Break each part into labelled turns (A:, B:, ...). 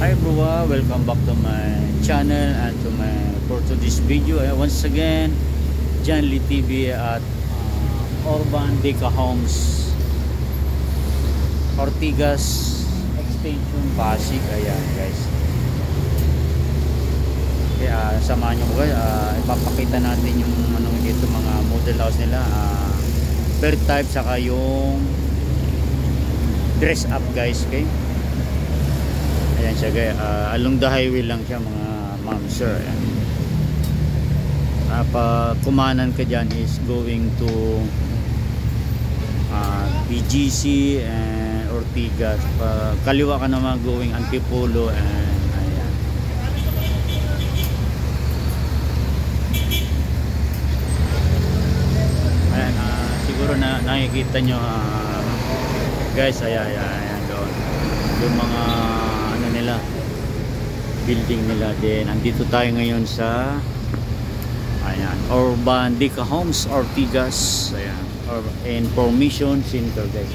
A: Hi everyone, welcome back to my channel and for today's video. Once again, John Lee TV at Urban Deca Homes, Ortigas Extension, Pasig. Ayan guys. Kaya samahan nyo guys, ipapakita natin yung dito mga model house nila, per type, saka yung dress up guys. Okay, ayan siya guys, along the highway lang siya mga ma'am sir. Kumanan ka dyan is going to BGC and Ortigas. Kaliwa ka naman going Antipolo and ayan. Ayan, siguro na nakikita nyo guys, ayan doon yung mga nila, building nila din. Andito tayo ngayon sa ayan, Urban Deca Homes, Ortigas. Ayan, Information Center guys.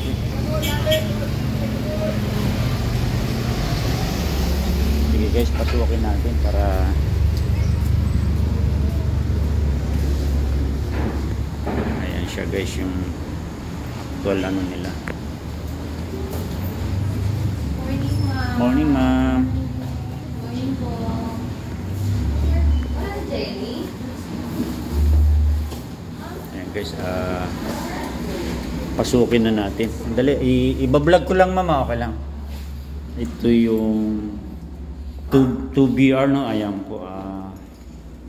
A: Sige guys, pasukin natin para ayan siya guys, yung actual nila. Morning, ma'am.
B: Morning po.
A: Ayan guys, pasukin na natin. Dali, iba-vlog ko lang ma'am, okay lang. Ito yung 2BR no, ayan po.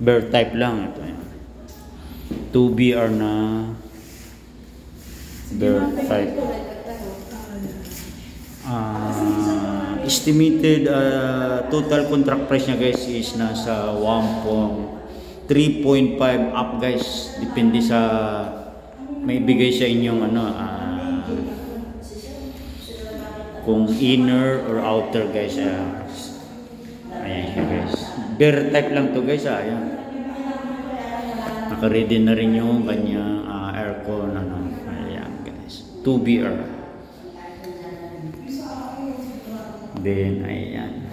A: Bear type lang ito. Ayan. 2BR na bear type. Estimated total contract price niya guys is nasa 3.5 up guys, depende sa may bigay sa inyong kung inner or outer guys. Ayan siya guys, bear type lang to guys. Ayan, naka-ready na rin yung kanyang aircon ayan guys, 2BR. Then ayan,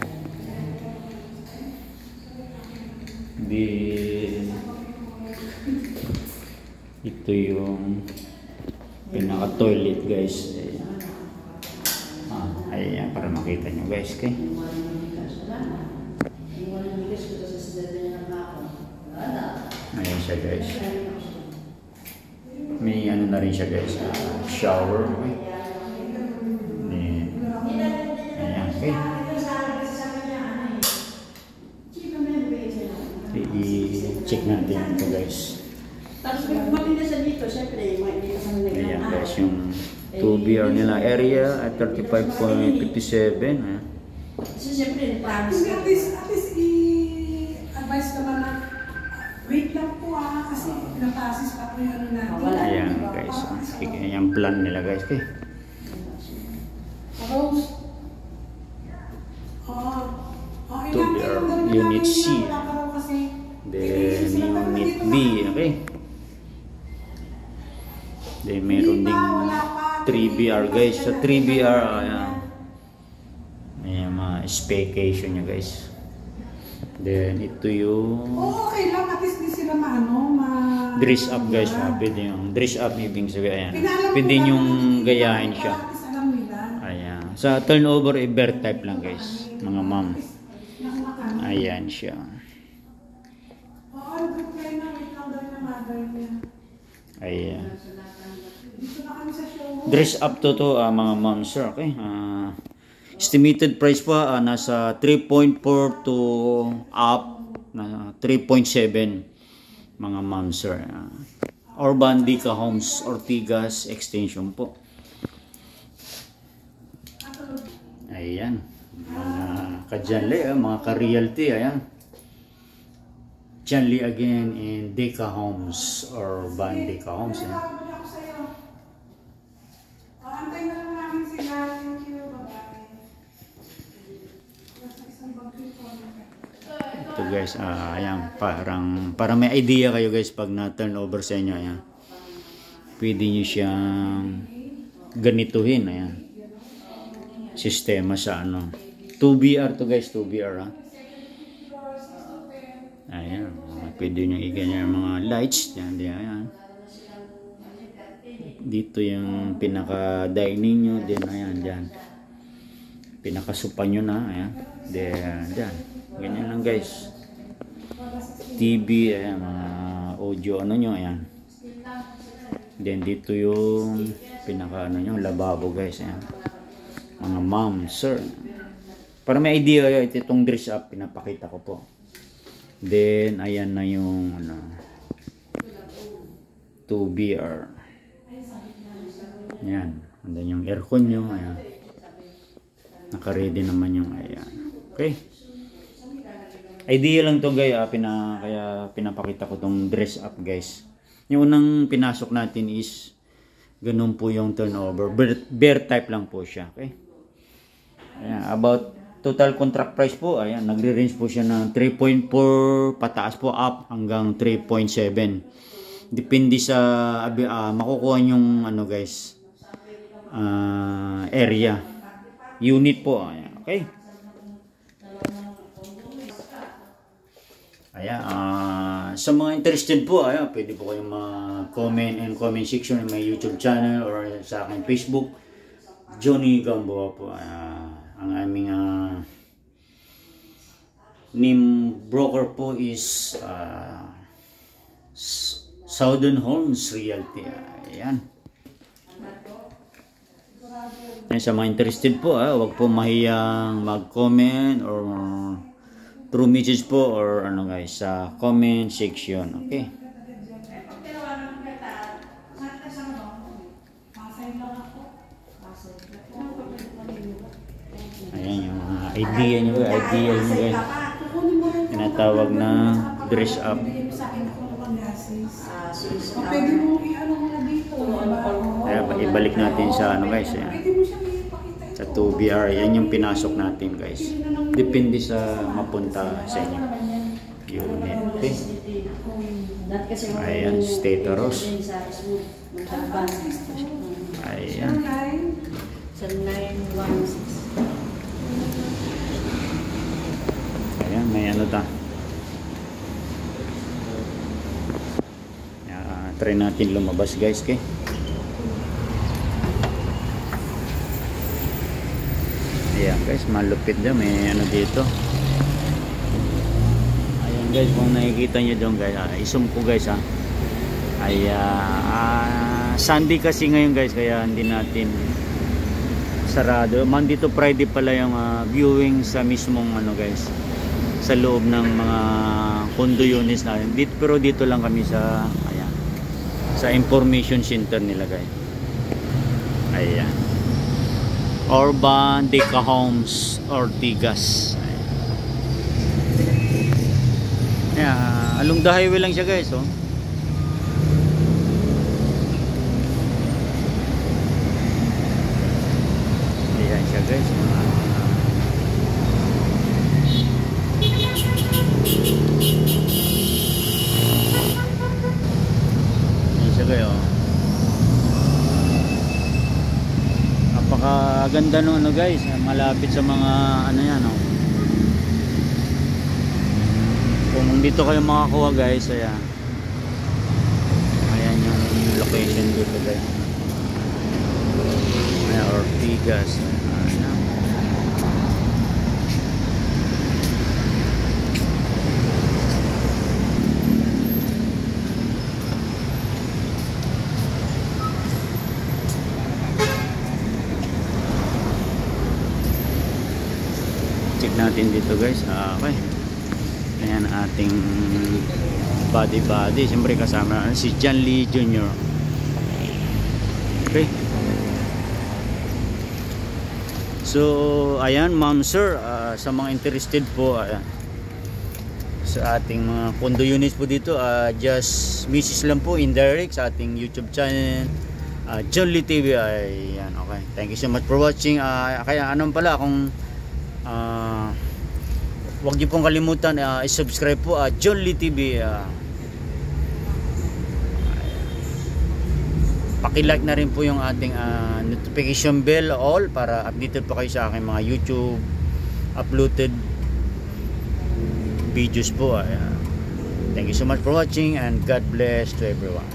A: then ito yung pinaka toilet guys. Ayan, para makita nyo guys. Okay, ayan siya guys, may na rin siya guys, shower. Okay, i-check natin ito guys. Ayan guys, yung 2BR nila area at 35.57.
C: At least i-advise naman na wait lang po kasi pinapasis pa po yung natin.
A: Ayan guys, yung plan nila guys. Okay, Unit C, then Unit B. Okay, then meron ding 3BR guys. Sa 3BR may mga specification niya guys. Then ito yung
C: okay lang, at least di sila
A: dress up guys. Pwede yung dress up, ibig sabihin ayan, pwede yung gayahin siya. Ayan, sa turnover bear type lang guys mga ma'am. Ayan siya. Ayan, dress up to mga ma'am sir. Okay, estimated price pa nasa 3.4 to up na 3.7 mga ma'am sir. Urban Deca Homes, Ortigas Extension po. Ayan, mga ka-Janli, mga ka-realty. Ayan, Janli again in Deca Homes, Urban Deca Homes.
C: Antay na lang namin sila. Thank you.
A: Ito guys, ayan, para may idea kayo guys pag na-turn over sa inyo. Ayan, pwede nyo siyang ganituhin. Ayan, sistema sa 2BR to guys, 2BR ha. Ayan, pwede nyo i-ganyan yung mga lights. Yan, ayan. Dito yung pinaka-dining nyo. Then, ayan, dyan. Pinakasupan nyo na. Ayan. Then, dyan. Ganyan lang guys. TV, ayan, mga audio, ano nyo, ayan. Then, dito yung pinaka, ano nyo, lababo guys. Ayan. Mga ma'am, sir. Para may idea kayo, itong dress up, pinapakita ko po. Then, ayan na yung, ano, 2BR. Ayan. And then yung aircon nyo. Ayan. Naka-ready naman yung ayan. Okay. Idea lang to guys. Kaya pinapakita ko tong dress up guys. Yung unang pinasok natin is ganun po yung turnover. Bear type lang po siya. Okay. Ayan. About total contract price po. Ayan. Nagre-range po siya ng 3.4 pataas po up hanggang 3.7. Depende sa makukuha yung ano guys. Area. Unit po. Ayan. Okay. Ayan. Sa mga interested po, ayan, pwede po kayong comment and comment section in my YouTube channel or sa aking Facebook. Johnny Gamboa po. Ang aming name broker po is Southern Homes Realty. Ayan. Ayan, sa mga interested po, huwag po mahiyang mag-comment or through message po or ano guys, sa comment section. Okay. Ayan yung idea nyo guys. Tinatawag na dress up.
C: Pwede mo i-ano mo na dito.
A: Kaya ibalik natin sa ano guys. Ayan. Sa 2BR. Yan yung pinasok natin guys. Depende sa mapunta sa inyo. Unit. Okay. Ayan. Stateros. Ayan.
B: Sa 916.
A: Ayan. May ano ta. Try natin lumabas guys. Okay. Ayan guys, malupit dyan, may ano dito. Ayan guys, kung nakikita nyo doon guys, isum ko guys ha. Ay Sunday kasi ngayon guys, kaya hindi natin sarado. Monday to Friday pala yung viewing sa mismong ano guys, sa loob ng mga condo units natin. Pero dito lang kami sa ayan, sa information center nila guys. Ayan. Urban Deca Homes Ortigas. Ayan, along the highway lang siya guys, oh. Ayan siya guys. Ayan siya guys, oh. Napakaganda no ano guys, malapit sa mga ano yan, oh. Kung dito kayo makakuha guys, ayan. Ayan yung location dito guys. Ayan, Ortigas. Ayan. Check natin dito guys. Okay. Ayan ating body. Siyempre kasama si John Lee Jr. Okay. So ayan ma'am sir, sa mga interested po sa ating mga condo units po dito, just message lang po indirect sa ating YouTube channel, John Lee TV. Ayan, okay. Thank you so much for watching. Kaya anong pala kung huwag niyo pong kalimutan i-subscribe po John Lee TV. Paki-like na rin po yung ating notification bell all para updated po kayo sa aking mga YouTube uploaded videos po. Thank you so much for watching and God bless to everyone.